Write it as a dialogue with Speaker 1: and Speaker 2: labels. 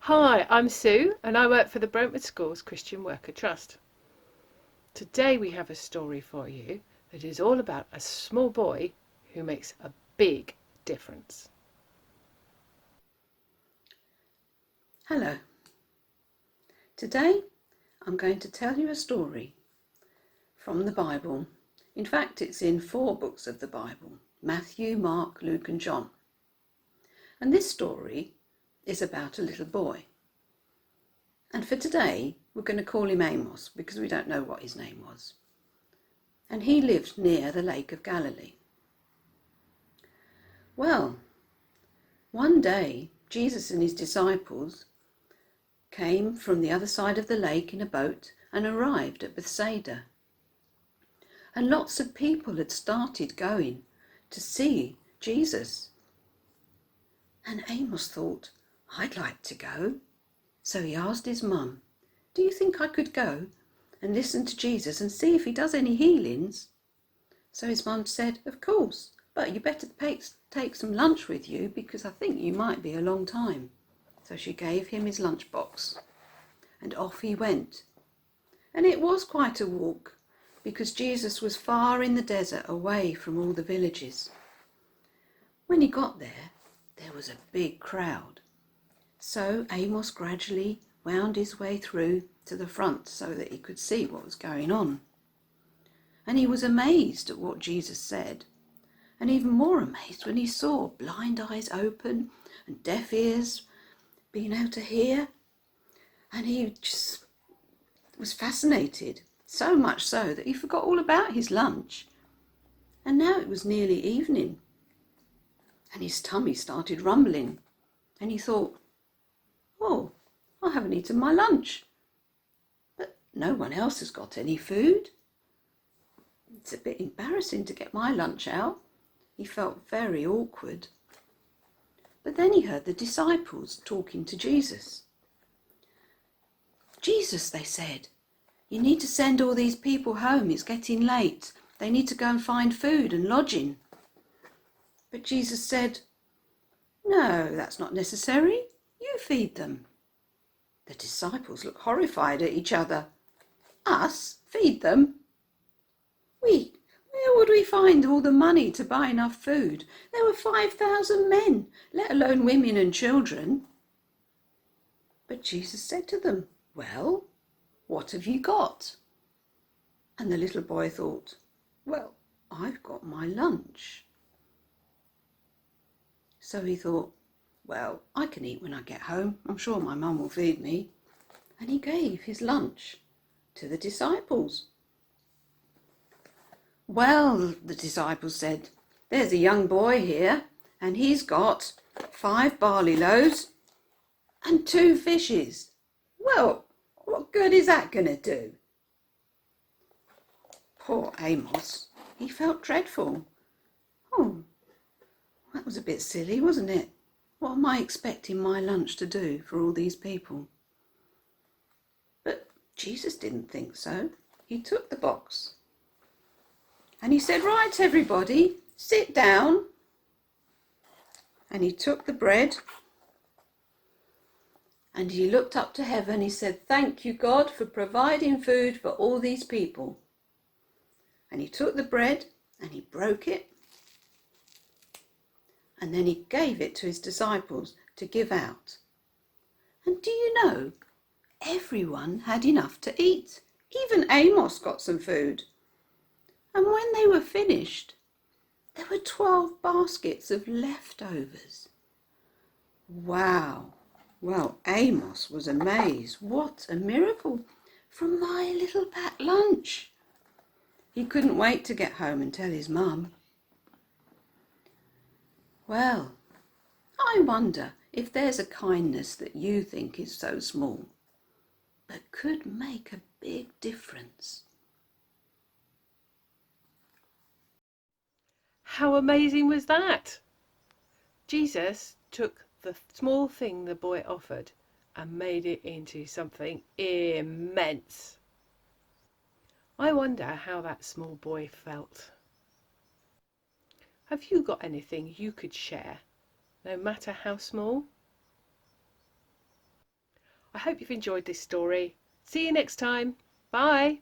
Speaker 1: Hi, I'm Sue and I work for the Brentwood Schools Christian Worker Trust. Today we have a story for you that is all about a small boy who makes a big difference.
Speaker 2: Hello. Today I'm going to tell you a story from the Bible. In fact, it's in 4 books of the Bible: Matthew, Mark, Luke and John. And this story is about a little boy. And for today, we're going to call him Amos because we don't know what his name was. And he lived near the Lake of Galilee. Well, one day, Jesus and his disciples came from the other side of the lake in a boat and arrived at Bethsaida. And lots of people had started going to see Jesus. And Amos thought, I'd like to go. So he asked his mum, do you think I could go and listen to Jesus and see if he does any healings? So his mum said, of course, but you better take some lunch with you because I think you might be a long time. So she gave him his lunchbox and off he went. And it was quite a walk because Jesus was far in the desert away from all the villages. When he got there, there was a big crowd. So Amos gradually wound his way through to the front so that he could see what was going on. And he was amazed at what Jesus said, and even more amazed when he saw blind eyes open and deaf ears being able to hear. And he just was fascinated, so much so that he forgot all about his lunch. And now it was nearly evening, and his tummy started rumbling, and he thought, oh, I haven't eaten my lunch, but no one else has got any food. It's a bit embarrassing to get my lunch out. He felt very awkward. But then he heard the disciples talking to Jesus. Jesus, they said, you need to send all these people home. It's getting late. They need to go and find food and lodging. But Jesus said, no, that's not necessary. You feed them. The disciples looked horrified at each other. Us? Feed them? Where would we find all the money to buy enough food? There were 5,000 men, let alone women and children. But Jesus said to them, well, what have you got? And the little boy thought, well, I've got my lunch. So he thought, well, I can eat when I get home. I'm sure my mum will feed me. And he gave his lunch to the disciples. Well, the disciples said, there's a young boy here, and he's got 5 barley loaves and 2 fishes. Well, what good is that going to do? Poor Amos, he felt dreadful. Oh, that was a bit silly, wasn't it? What am I expecting my lunch to do for all these people? But Jesus didn't think so. He took the box and he said, right, everybody, sit down. And he took the bread and he looked up to heaven. He said, thank you, God, for providing food for all these people. And he took the bread and he broke it. And then he gave it to his disciples to give out. And do you know, everyone had enough to eat. Even Amos got some food. And when they were finished, there were 12 baskets of leftovers. Wow. Well, Amos was amazed. What a miracle from my little packed lunch. He couldn't wait to get home and tell his mum. Well, I wonder if there's a kindness that you think is so small, but could make a big difference.
Speaker 1: How amazing was that? Jesus took the small thing the boy offered and made it into something immense. I wonder how that small boy felt. Have you got anything you could share, no matter how small? I hope you've enjoyed this story. See you next time. Bye.